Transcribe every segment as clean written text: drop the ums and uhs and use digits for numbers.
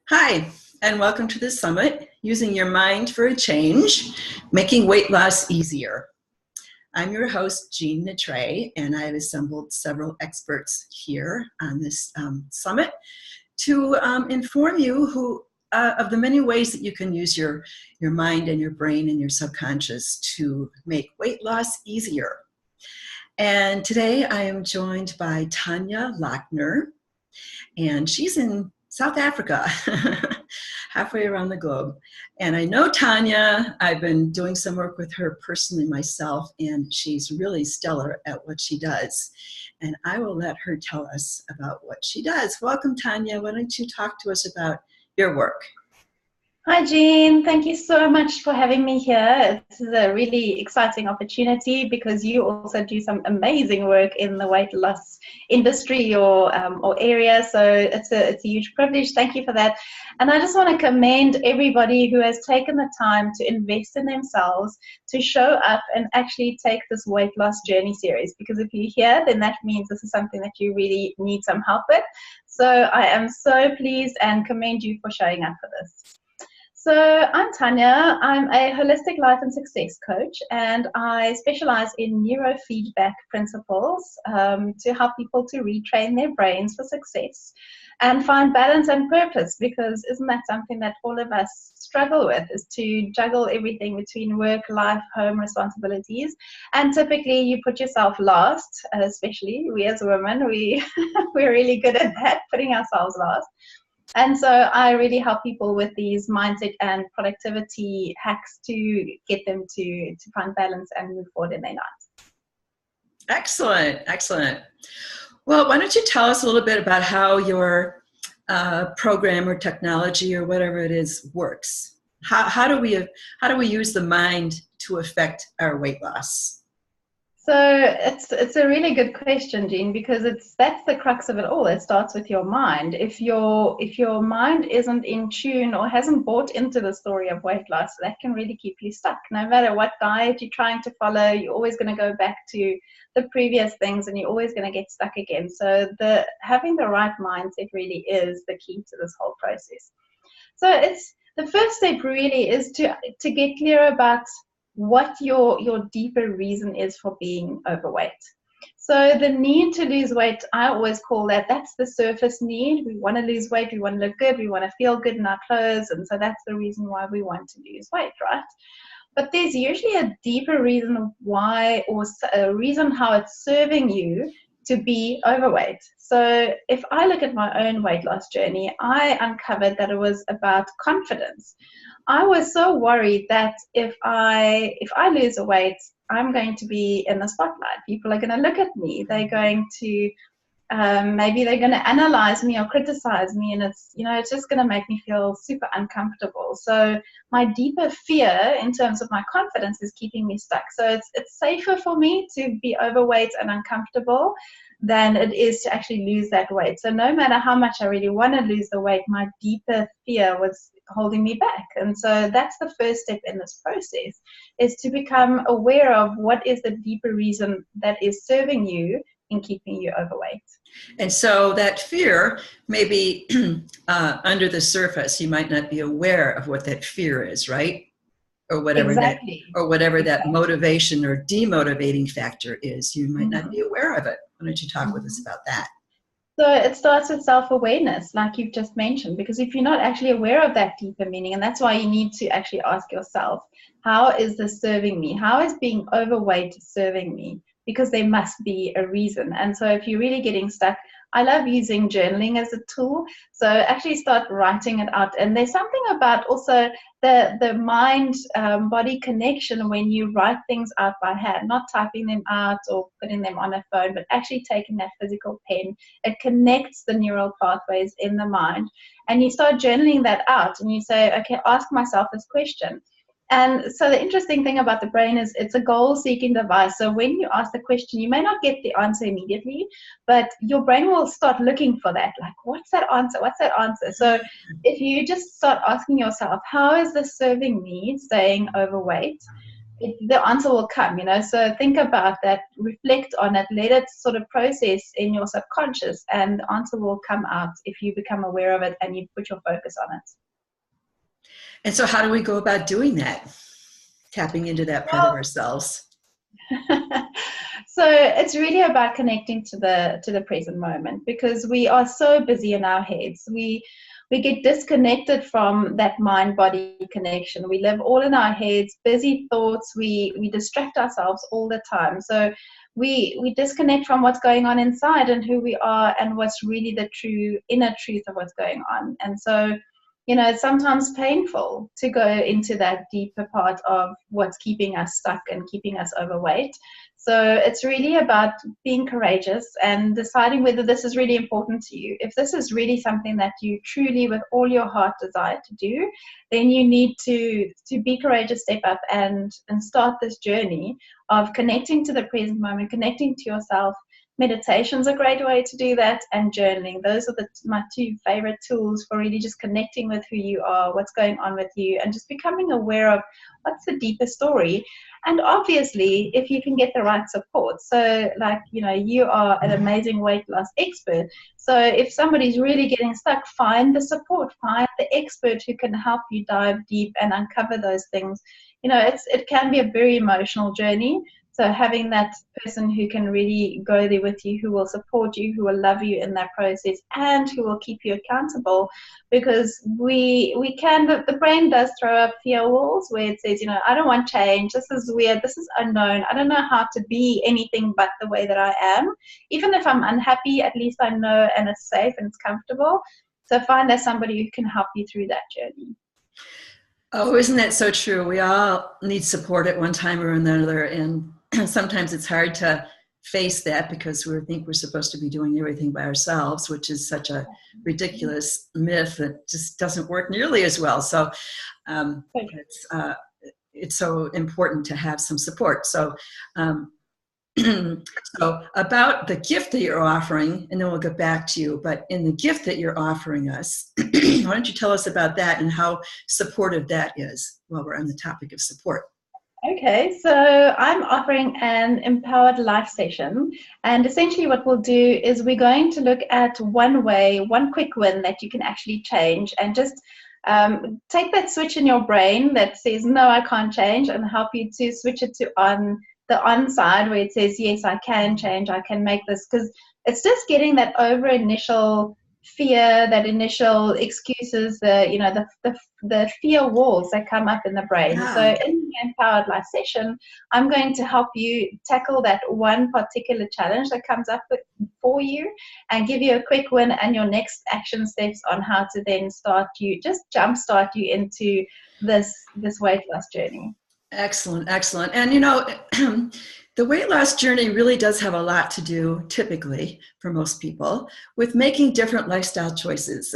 Hi, and welcome to the summit, Using Your Mind for a Change, Making Weight Loss Easier. I'm your host, Jean Natray, and I have assembled several experts here on this summit to inform you of the many ways that you can use your mind and your brain and your subconscious to make weight loss easier. And today I am joined by Tanya Lochner, and she's in South Africa, halfway around the globe. And I know Tanya, I've been doing some work with her personally myself, and she's really stellar at what she does. And I will let her tell us about what she does. Welcome, Tanya. Why don't you talk to us about your work? Hi, Jean. Thank you so much for having me here. This is a really exciting opportunity because you also do some amazing work in the weight loss industry or area. So it's a huge privilege. Thank you for that. And I just want to commend everybody who has taken the time to invest in themselves, to show up and actually take this weight loss journey series. Because if you're here, then that means this is something that you really need some help with. So I am so pleased and commend you for showing up for this. So I'm Tanya. I'm a holistic life and success coach, and I specialize in neurofeedback principles to help people to retrain their brains for success and find balance and purpose, because isn't that something that all of us struggle with, is to juggle everything between work, life, home responsibilities, and typically you put yourself last, especially we as women, we're really good at that, putting ourselves last. And so I really help people with these mindset and productivity hacks to get them to find balance and move forward in their lives. Excellent, excellent. Well, why don't you tell us a little bit about how your program or technology or whatever it is works? How do we use the mind to affect our weight loss? So it's a really good question, Jean, because that's the crux of it all. It starts with your mind. If your mind isn't in tune or hasn't bought into the story of weight loss, that can really keep you stuck. No matter what diet you're trying to follow, you're always going to go back to the previous things, and you're always going to get stuck again. So having the right mindset really is the key to this whole process. So it's the first step really is to get clear about what your deeper reason is for being overweight. So the need to lose weight, I always call that's the surface need. We want to lose weight, we want to look good, we want to feel good in our clothes, and so that's the reason why we want to lose weight, right? But there's usually a deeper reason why, or a reason how it's serving you to be overweight. So if I look at my own weight loss journey, I uncovered that it was about confidence. I was so worried that if I lose a weight, I'm going to be in the spotlight. People are going to look at me. They're going to maybe they're going to analyze me or criticize me, and it's just going to make me feel super uncomfortable. So my deeper fear in terms of my confidence is keeping me stuck. So it's safer for me to be overweight and uncomfortable than it is to actually lose that weight. So no matter how much I really want to lose the weight, my deeper fear was holding me back. And so that's the first step in this process, is to become aware of what is the deeper reason that is serving you in keeping you overweight. And so that fear may be under the surface. You might not be aware of what that fear is, right? Or whatever Exactly. that motivation or demotivating factor is. You might not be aware of it. Why don't you talk with us about that? So it starts with self-awareness, like you've just mentioned, because if you're not actually aware of that deeper meaning, and that's why you need to actually ask yourself, how is this serving me? How is being overweight serving me? Because there must be a reason. And so if you're really getting stuck, I love using journaling as a tool. So actually start writing it out. And there's something about also the mind-body connection when you write things out by hand, not typing them out or putting them on a phone, but actually taking that physical pen. It connects the neural pathways in the mind. And you start journaling that out, and you say, okay, ask myself this question. And so the interesting thing about the brain is it's a goal-seeking device. So when you ask the question, you may not get the answer immediately, but your brain will start looking for that. Like, what's that answer? What's that answer? So if you just start asking yourself, how is this serving me staying overweight? the answer will come, So think about that, reflect on it, let it sort of process in your subconscious, and the answer will come out if you become aware of it and you put your focus on it. And so how do we go about doing that? Tapping into that part of ourselves. So it's really about connecting to the present moment, because we are so busy in our heads. We get disconnected from that mind-body connection. We live all in our heads, busy thoughts. We distract ourselves all the time. So we disconnect from what's going on inside and who we are and what's really the true inner truth of what's going on. And so, it's sometimes painful to go into that deeper part of what's keeping us stuck and keeping us overweight. So it's really about being courageous and deciding whether this is really important to you. If this is really something that you truly, with all your heart, desire to do, then you need to be courageous, step up and start this journey of connecting to the present moment, connecting to yourself. Meditation's a great way to do that, and journaling. Those are my two favorite tools for really just connecting with who you are, what's going on with you, and just becoming aware of what's the deeper story. And obviously, if you can get the right support. So you are an amazing weight loss expert. So if somebody's really getting stuck, find the support, find the expert who can help you dive deep and uncover those things. It can be a very emotional journey. So having that person who can really go there with you, who will support you, who will love you in that process, and who will keep you accountable, because the brain does throw up fear walls where it says, I don't want change. This is weird. This is unknown. I don't know how to be anything but the way that I am. Even if I'm unhappy, at least I know and it's safe and it's comfortable. So find that somebody who can help you through that journey. Oh, isn't that so true? We all need support at one time or another, and sometimes it's hard to face that because we think we're supposed to be doing everything by ourselves, which is such a ridiculous myth that just doesn't work nearly as well. So it's so important to have some support. So so about the gift that you're offering, and then we'll get back to you, but in the gift that you're offering us, why don't you tell us about that and how supportive that is while we're on the topic of support? Okay, so I'm offering an empowered life session, and essentially what we'll do is we're going to look at one quick win that you can actually change, and just take that switch in your brain that says, no, I can't change, and help you to switch it to the on side where it says, yes, I can change, I can make this, because it's just getting that over initial fear, that initial excuses, the fear walls that come up in the brain. Yeah. So in the Empowered Life session, I'm going to help you tackle that one particular challenge that comes up for you, and give you a quick win and your next action steps on how to then jumpstart you into this weight loss journey. Excellent. And the weight loss journey really does have a lot to do, typically, for most people, with making different lifestyle choices.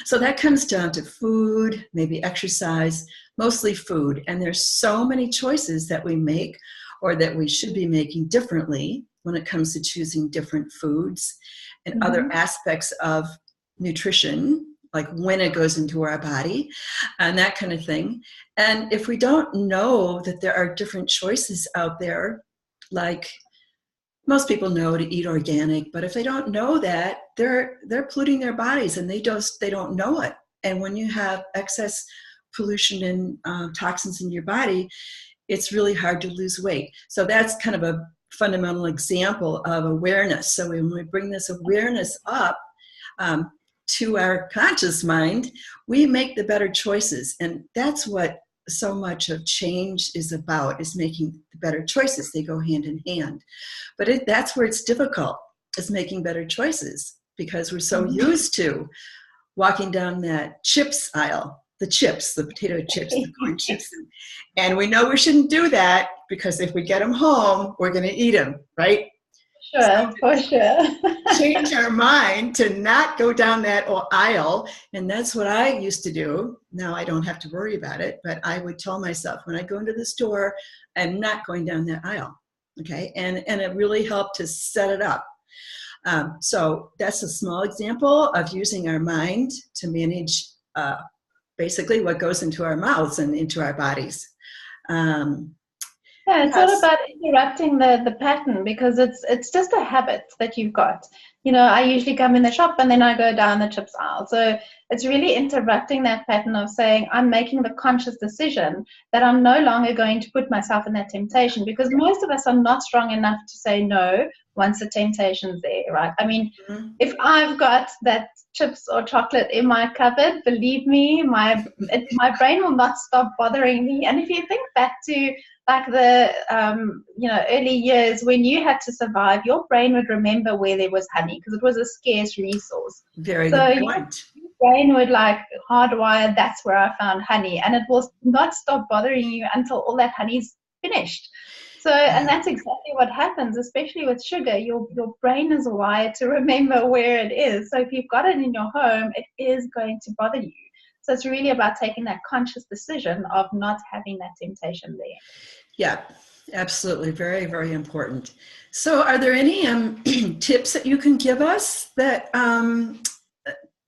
So that comes down to food, maybe exercise, mostly food. And there's so many choices that we make or that we should be making differently when it comes to choosing different foods and other aspects of nutrition, like when it goes into our body and that kind of thing. And if we don't know that there are different choices out there, like most people know to eat organic, but if they don't know that, they're polluting their bodies and they don't know it. And when you have excess pollution and toxins in your body, it's really hard to lose weight. So that's kind of a fundamental example of awareness. So when we bring this awareness up, to our conscious mind, we make the better choices. And that's what so much of change is about, is making the better choices. They go hand in hand. But that's where it's difficult, is making better choices, because we're so used to walking down that chips aisle, the potato chips, the corn chips. And we know we shouldn't do that, because if we get them home, we're going to eat them, right? Sure, for sure. Change our mind to not go down that aisle. And that's what I used to do. Now I don't have to worry about it, but I would tell myself, when I go into the store, I'm not going down that aisle. Okay. And it really helped to set it up. So that's a small example of using our mind to manage basically what goes into our mouths and into our bodies. Yeah, it's all Yes. about interrupting the pattern because it's just a habit that you've got. You know, I usually come in the shop and then I go down the chips aisle. So it's really interrupting that pattern of saying I'm making the conscious decision that I'm no longer going to put myself in that temptation, because most of us are not strong enough to say no once the temptation's there, right? I mean, Mhm. if I've got that chips or chocolate in my cupboard, believe me, my brain will not stop bothering me. And if you think back to like the early years when you had to survive, your brain would remember where there was honey because it was a scarce resource. Very So good your point. brain would like hardwire, that's where I found honey, and it will not stop bothering you until all that honey's finished. So, and that's exactly what happens, especially with sugar. Your brain is wired to remember where it is. So if you've got it in your home, it is going to bother you. So it's really about taking that conscious decision of not having that temptation there. Yeah, absolutely. Very, very important. So, are there any tips that you can give us that,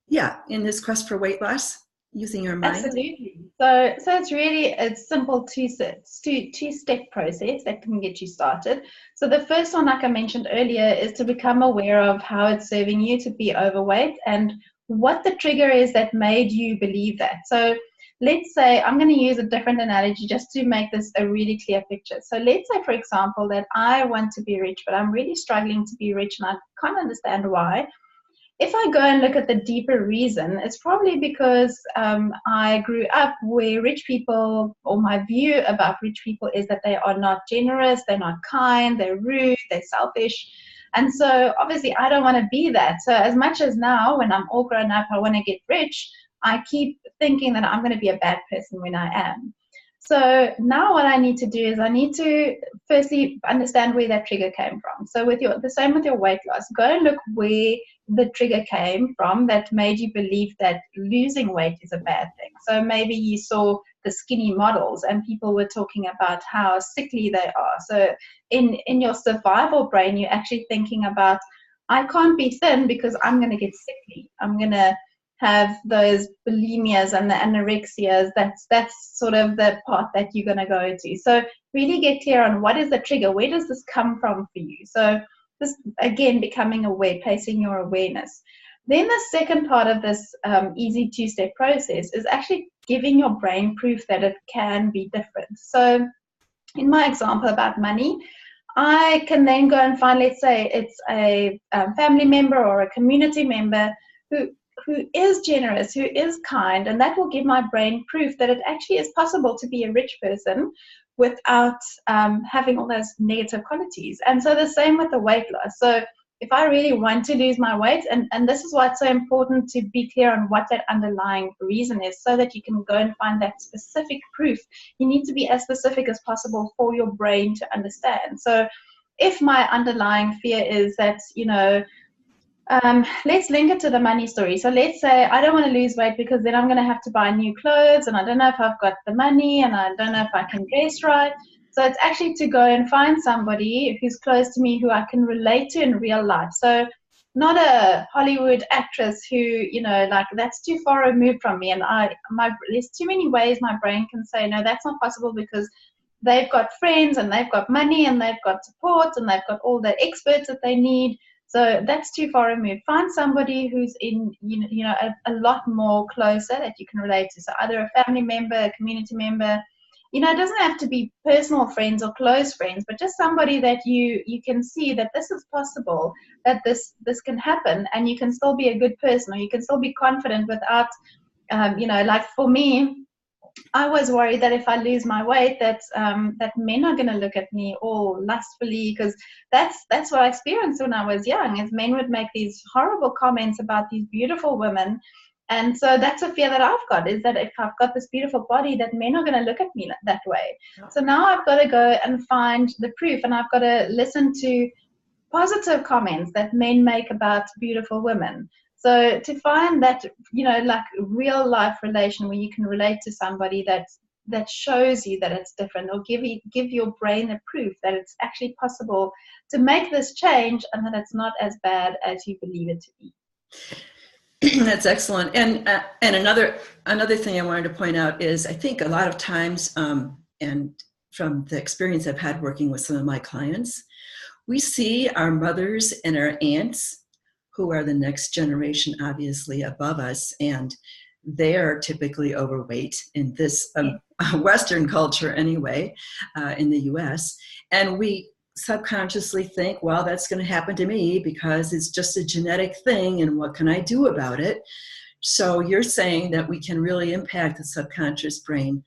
yeah, in this quest for weight loss using your mind? Absolutely. So it's really a simple two-step process that can get you started. So the first one, like I mentioned earlier, is to become aware of how it's serving you to be overweight and what the trigger is that made you believe that. So let's say, I'm going to use a different analogy just to make this a really clear picture. So let's say, for example, that I want to be rich, but I'm really struggling to be rich and I can't understand why. If I go and look at the deeper reason, it's probably because I grew up where rich people, or my view about rich people is that they are not generous, they're not kind, they're rude, they're selfish. And so obviously I don't want to be that. So as much as now when I'm all grown up, I want to get rich, I keep thinking that I'm going to be a bad person when I am. So now what I need to do is I need to firstly understand where that trigger came from. So the same with your weight loss, go and look where the trigger came from that made you believe that losing weight is a bad thing. So maybe you saw the skinny models and people were talking about how sickly they are. So in your survival brain, you're actually thinking about, I can't be thin because I'm going to get sickly. I'm going to have those bulimias and the anorexias. That's sort of the path that you're going to go to. So really get clear on what is the trigger. Where does this come from for you? So this, again, becoming aware, placing your awareness. Then the second part of this easy two-step process is actually giving your brain proof that it can be different. So in my example about money, I can then go and find, let's say it's a family member or a community member who is generous, who is kind, and that will give my brain proof that it actually is possible to be a rich person without having all those negative qualities. And so the same with the weight loss. So if I really want to lose my weight, and this is why it's so important to be clear on what that underlying reason is so that you can go and find that specific proof. You need to be as specific as possible for your brain to understand. So if my underlying fear is that, let's link it to the money story. So let's say I don't want to lose weight because then I'm going to have to buy new clothes and I don't know if I've got the money and I don't know if I can dress right. So it's actually to go and find somebody who's close to me who I can relate to in real life. So not a Hollywood actress who, like that's too far removed from me. And there's too many ways my brain can say, no, that's not possible because they've got friends and they've got money and they've got support and they've got all the experts that they need. So that's too far removed. Find somebody who's in, a lot more closer that you can relate to. So either a family member, a community member. It doesn't have to be personal friends or close friends, but just somebody that you can see that this is possible, that this can happen, and you can still be a good person, or you can still be confident without, like for me, I was worried that if I lose my weight, that men are going to look at me all lustfully, because that's what I experienced when I was young. Is men would make these horrible comments about these beautiful women, and so that's a fear that I've got, is that if I've got this beautiful body, that men are going to look at me that way. So now I've got to go and find the proof, and I've got to listen to positive comments that men make about beautiful women. So to find that, like real life relation where you can relate to somebody that shows you that it's different, or give your brain the proof that it's actually possible to make this change and that it's not as bad as you believe it to be. That's excellent. And another thing I wanted to point out is I think a lot of times, and from the experience I've had working with some of my clients, we see our mothers and our aunts, who are the next generation, obviously, above us, and they are typically overweight in this Western culture anyway, in the US. And we subconsciously think, well, that's going to happen to me because it's just a genetic thing, and what can I do about it? So you're saying that we can really impact the subconscious brain.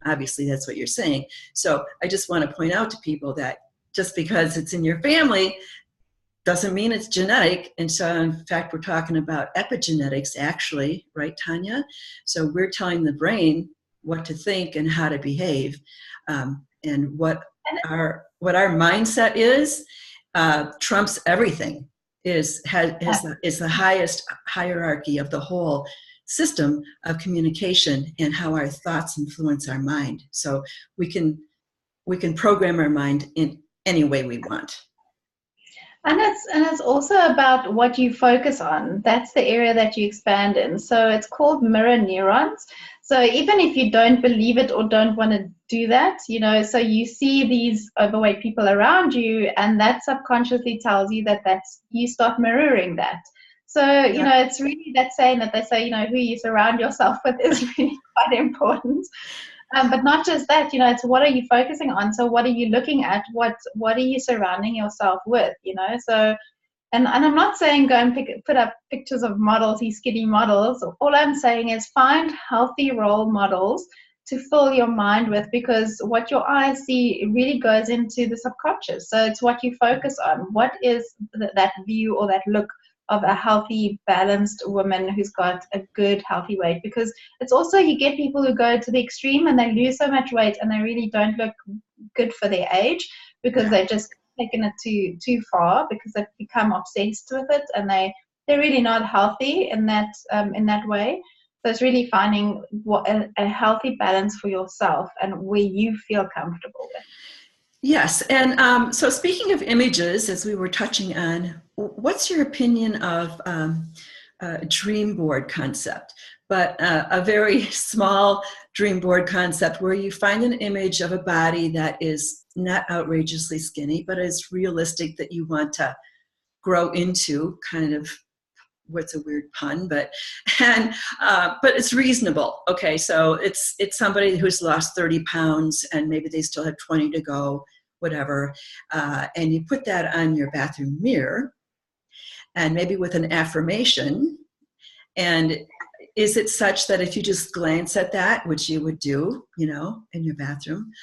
Obviously, that's what you're saying. So I just want to point out to people that just because it's in your family doesn't mean it's genetic. And so, in fact, we're talking about epigenetics, actually, right, Tanya? So we're telling the brain what to think and how to behave, and what our mindset is trumps everything. Is the highest hierarchy of the whole system of communication and how our thoughts influence our mind. So we can program our mind in any way we want. And it's also about what you focus on. That's the area that you expand in. So it's called mirror neurons. So even if you don't believe it or don't want to do that, so you see these overweight people around you, and that subconsciously tells you that you start mirroring that. So, it's really that saying that they say, who you surround yourself with is really quite important. But not just that, it's what are you focusing on? So what are you looking at? What are you surrounding yourself with, So, and I'm not saying go and put up pictures of models, these skinny models. All I'm saying is find healthy role models to fill your mind with, because what your eyes see really goes into the subconscious. So it's what you focus on. What is that view or that look of a healthy, balanced woman who's got a good, healthy weight? Because it's also, you get people who go to the extreme and they lose so much weight and they really don't look good for their age, because they've just taken it too far, because they've become obsessed with it, and they're really not healthy in that way. So it's really finding what a healthy balance for yourself and where you feel comfortable with. Yes, and so speaking of images, as we were touching on, what's your opinion of a dream board concept, but a very small dream board concept where you find an image of a body that is not outrageously skinny, but is realistic, that you want to grow into, kind of, what's a weird pun, but it's reasonable. Okay, so it's somebody who's lost 30 pounds and maybe they still have 20 to go, whatever, and you put that on your bathroom mirror, and maybe with an affirmation. And is it such that if you just glance at that, which you would do, in your bathroom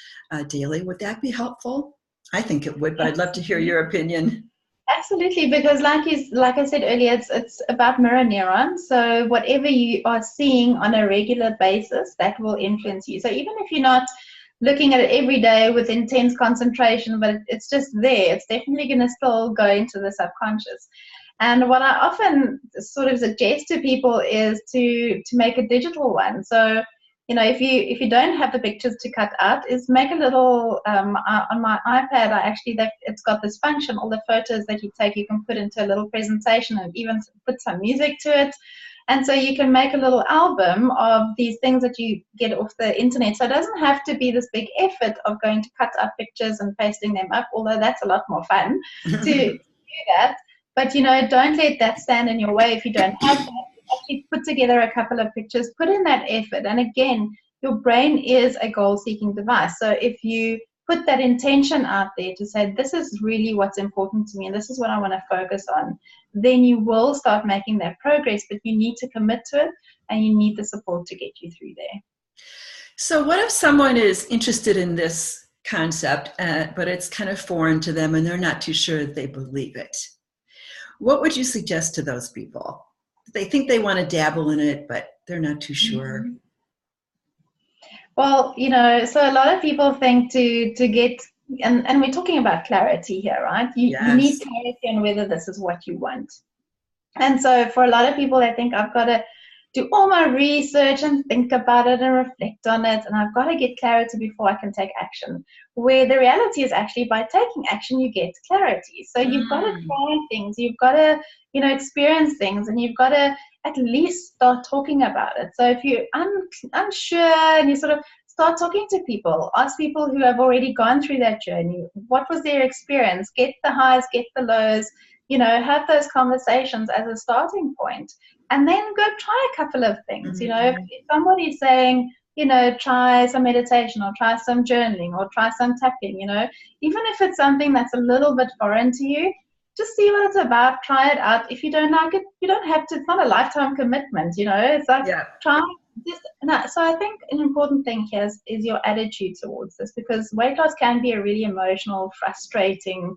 daily, would that be helpful? I think it would, but I'd love to hear your opinion. Absolutely, because like I said earlier, it's about mirror neurons. So whatever you are seeing on a regular basis, that will influence you. So even if you're not looking at it every day with intense concentration, but it's just there, it's definitely going to still go into the subconscious. And what I often sort of suggest to people is to make a digital one. So, if you don't have the pictures to cut out, is make a little, on my iPad, it's got this function, all the photos that you take, you can put into a little presentation and even put some music to it. And so you can make a little album of these things that you get off the internet. So it doesn't have to be this big effort of going to cut up pictures and pasting them up, although that's a lot more fun to do that. But, don't let that stand in your way if you don't have that. Actually put together a couple of pictures, put in that effort. And again, your brain is a goal-seeking device. So if you put that intention out there to say, this is really what's important to me and this is what I want to focus on, then you will start making that progress. But you need to commit to it and you need the support to get you through there. So what if someone is interested in this concept, but it's kind of foreign to them and they're not too sure that they believe it? What would you suggest to those people? They think they want to dabble in it, but they're not too sure. Well, so a lot of people think to get, and we're talking about clarity here, right? You need clarity on whether this is what you want. And so for a lot of people, I think I've got to do all my research and think about it and reflect on it, and I've got to get clarity before I can take action. Where the reality is actually by taking action, you get clarity. So you've got to try things, you've got to, experience things, and you've got to at least start talking about it. So if you're unsure and you're sort of start talking to people. Ask people who have already gone through that journey. What was their experience? Get the highs, get the lows. Have those conversations as a starting point, and then go try a couple of things. If somebody's saying, try some meditation or try some journaling or try some tapping, even if it's something that's a little bit foreign to you, just see what it's about, try it out. If you don't like it, you don't have to, it's not a lifetime commitment, it's like, try this. So I think an important thing here is your attitude towards this, because weight loss can be a really emotional, frustrating,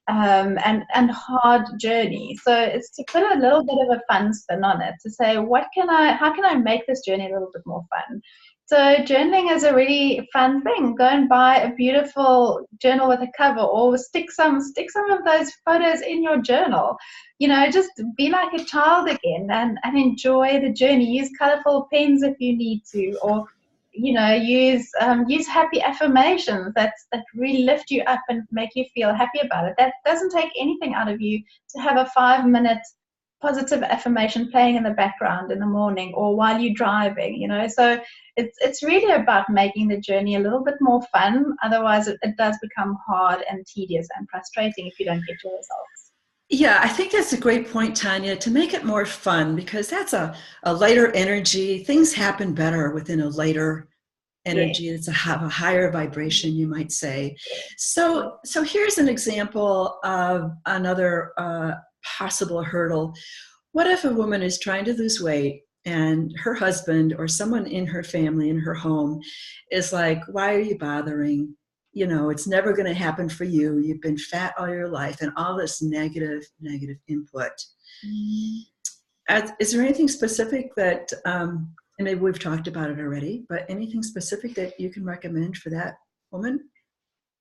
and hard journey. So it's to put a little bit of a fun spin on it, to say, how can I make this journey a little bit more fun? So journaling is a really fun thing. Go and buy a beautiful journal with a cover, or stick some of those photos in your journal. Just be like a child again, and enjoy the journey. Use colorful pens if you need to, or use happy affirmations that really lift you up and make you feel happy about it. That doesn't take anything out of you to have a 5-minute positive affirmation playing in the background in the morning or while you're driving, so it's really about making the journey a little bit more fun. Otherwise it does become hard and tedious and frustrating if you don't get your results. Yeah, I think that's a great point, Tanya, to make it more fun, because that's a lighter energy. Things happen better within a lighter energy. It's a higher vibration, you might say. So here's an example of another possible hurdle. What if a woman is trying to lose weight and her husband or someone in her family, in her home, is like, why are you bothering? It's never going to happen for you. You've been fat all your life, and all this negative input. Is there anything specific that, and maybe we've talked about it already, but anything specific that you can recommend for that woman?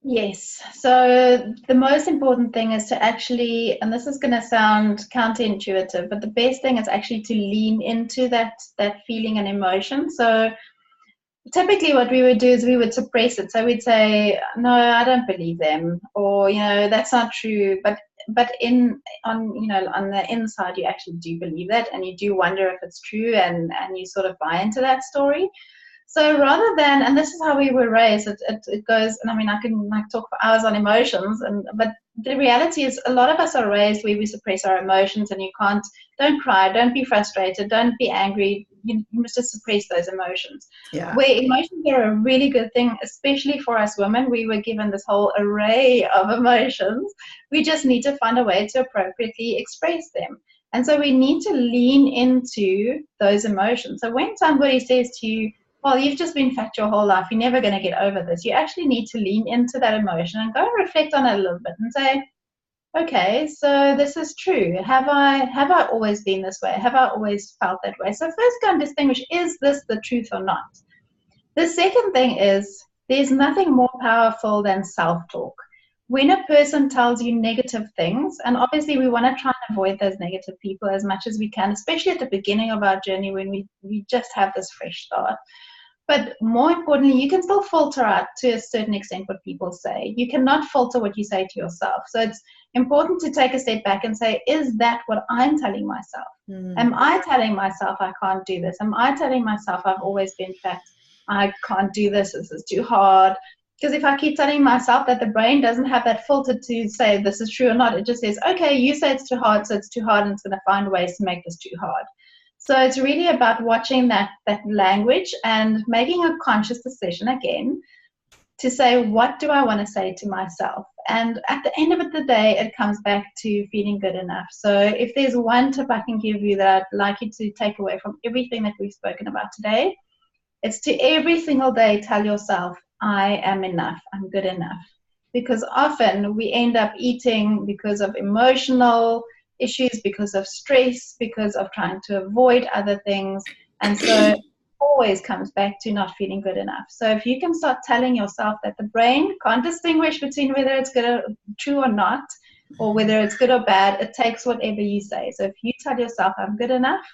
Yes. So the most important thing is to actually, and this is going to sound counterintuitive, but the best thing is actually to lean into that feeling and emotion. So typically what we would do is we would suppress it. So we'd say, no, I don't believe them, or, that's not true. But on the inside, you actually do believe that, and you do wonder if it's true, and you sort of buy into that story. So rather than, and this is how we were raised, it goes, and I can talk for hours on emotions, but the reality is a lot of us are raised where we suppress our emotions, and don't cry, don't be frustrated, don't be angry, you must just suppress those emotions. Yeah. Where emotions are a really good thing, especially for us women. We were given this whole array of emotions. We just need to find a way to appropriately express them. And so we need to lean into those emotions. So when somebody says to you, well, you've just been fat your whole life, you're never going to get over this, you actually need to lean into that emotion and go and reflect on it a little bit and say, okay, so this is true. Have I always been this way? Have I always felt that way? So first go and distinguish, is this the truth or not? The second thing is, there's nothing more powerful than self-talk. When a person tells you negative things, and obviously we want to try and avoid those negative people as much as we can, especially at the beginning of our journey when we just have this fresh start. But more importantly, you can still filter out to a certain extent what people say. You cannot filter what you say to yourself. So it's important to take a step back and say, is that what I'm telling myself? Am I telling myself I can't do this? Am I telling myself I've always been fat? I can't do this. This is too hard. Because if I keep telling myself that, the brain doesn't have that filter to say this is true or not. It just says, okay, you say it's too hard, so it's too hard, and it's going to find ways to make this too hard. So it's really about watching that language and making a conscious decision again to say, what do I want to say to myself? And at the end of the day, it comes back to feeling good enough. So if there's one tip I can give you that I'd like you to take away from everything that we've spoken about today, it's to every single day tell yourself, I am enough, I'm good enough. Because often we end up eating because of emotional issues, because of stress, because of trying to avoid other things. And so it always comes back to not feeling good enough. So if you can start telling yourself that the brain can't distinguish between whether it's good or true or not, or whether it's good or bad, it takes whatever you say. So if you tell yourself, I'm good enough,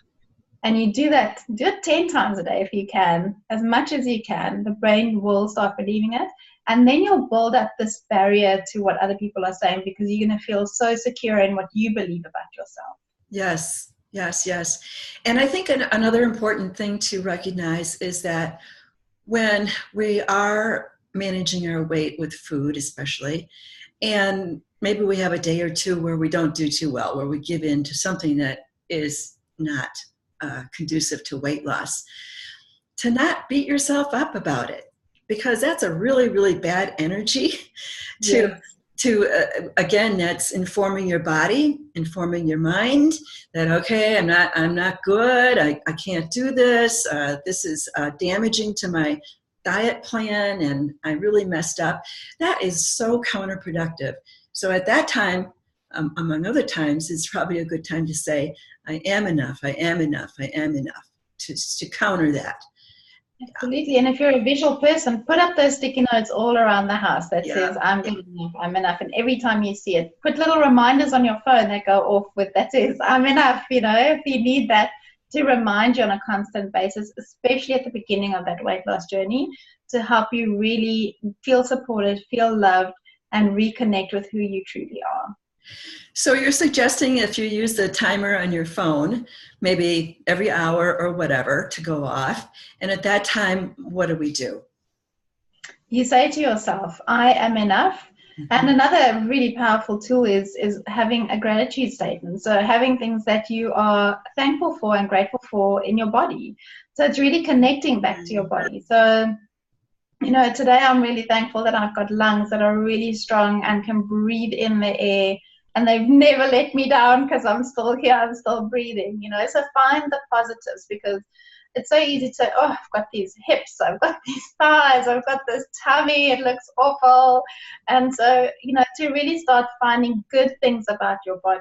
and you do that, do it 10 times a day if you can, as much as you can, the brain will start believing it. And then you'll build up this barrier to what other people are saying, because you're going to feel so secure in what you believe about yourself. Yes, yes, yes. And I think another important thing to recognize is that when we are managing our weight with food, especially, and maybe we have a day or two where we don't do too well, where we give in to something that is not conducive to weight loss, to not beat yourself up about it, because that's a really, really bad energy to Yes. Again, that's informing your body, informing your mind that, okay, I'm not good, I can't do this, this is damaging to my diet plan, and I really messed up. That is so counterproductive. So at that time, among other times, it's probably a good time to say, I am enough, I am enough, I am enough, to counter that. Absolutely. And if you're a visual person, put up those sticky notes all around the house that Yeah. says, I'm good enough, I'm enough. And every time you see it, put little reminders on your phone that go off with that says, I'm enough. If you need that to remind you on a constant basis, especially at the beginning of that weight loss journey, to help you really feel supported, feel loved, and reconnect with who you truly are. So you're suggesting if you use the timer on your phone, maybe every hour or whatever, to go off, and at that time, what do we do? You say to yourself, I am enough. Mm-hmm. And another really powerful tool is having a gratitude statement. So having things that you are thankful for and grateful for in your body. So it's really connecting back to your body. So, today I'm really thankful that I've got lungs that are really strong and can breathe in the air. And they've never let me down because I'm still here, I'm still breathing, So find the positives, because it's so easy to say, oh, I've got these hips, I've got these thighs, I've got this tummy, it looks awful. And so, to really start finding good things about your body,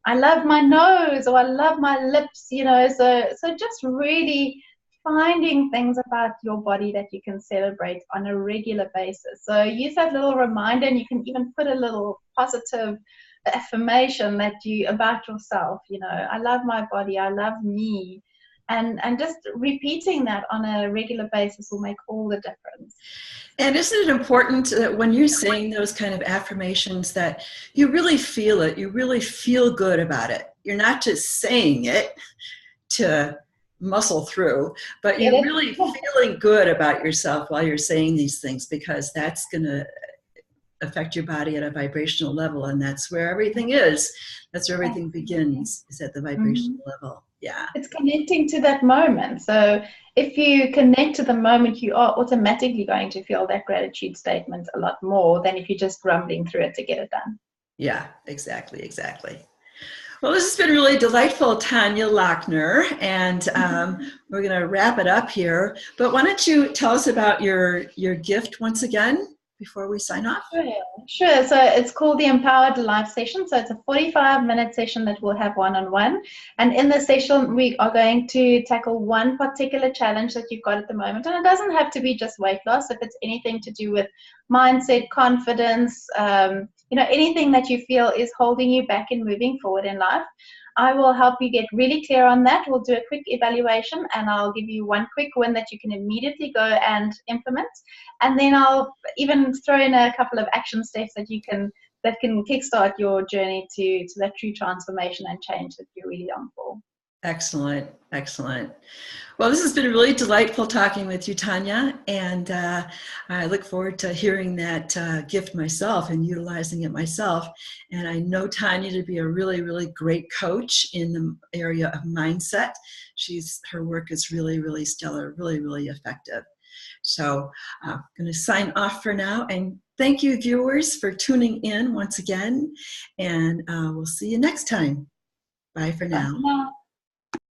I love my nose, or I love my lips, so just really finding things about your body that you can celebrate on a regular basis. So use that little reminder, and you can even put a little positive affirmation about yourself. I love my body, I love me. And just repeating that on a regular basis will make all the difference. And isn't it important that when you're saying those kind of affirmations that you really feel it, you really feel good about it? You're not just saying it to muscle through, but you're really feeling good about yourself while you're saying these things, because that's going to affect your body at a vibrational level, and that's where everything is. That's where everything begins, is at the vibrational level. Yeah. It's connecting to that moment. So if you connect to the moment, you are automatically going to feel that gratitude statement a lot more than if you're just grumbling through it to get it done. Yeah, exactly. Well, this has been really delightful, Tanya Lochner, and we're going to wrap it up here. But why don't you tell us about your gift once again before we sign off? Sure. So it's called the Empowered Life Session. So it's a 45-minute session that we'll have one-on-one. And in the session, we are going to tackle one particular challenge that you've got at the moment. And it doesn't have to be just weight loss. If it's anything to do with mindset, confidence, anything that you feel is holding you back in moving forward in life, I will help you get really clear on that. We'll do a quick evaluation, and I'll give you one quick win that you can immediately go and implement. And then I'll even throw in a couple of action steps that can kickstart your journey to that true transformation and change that you're really on for. Excellent. Well, this has been really delightful talking with you, Tanya, and I look forward to hearing that gift myself and utilizing it myself. And I know Tanya to be a really, really great coach in the area of mindset. Her work is really, really stellar, really, really effective. So I'm going to sign off for now, and thank you, viewers, for tuning in once again, and we'll see you next time. Bye for now.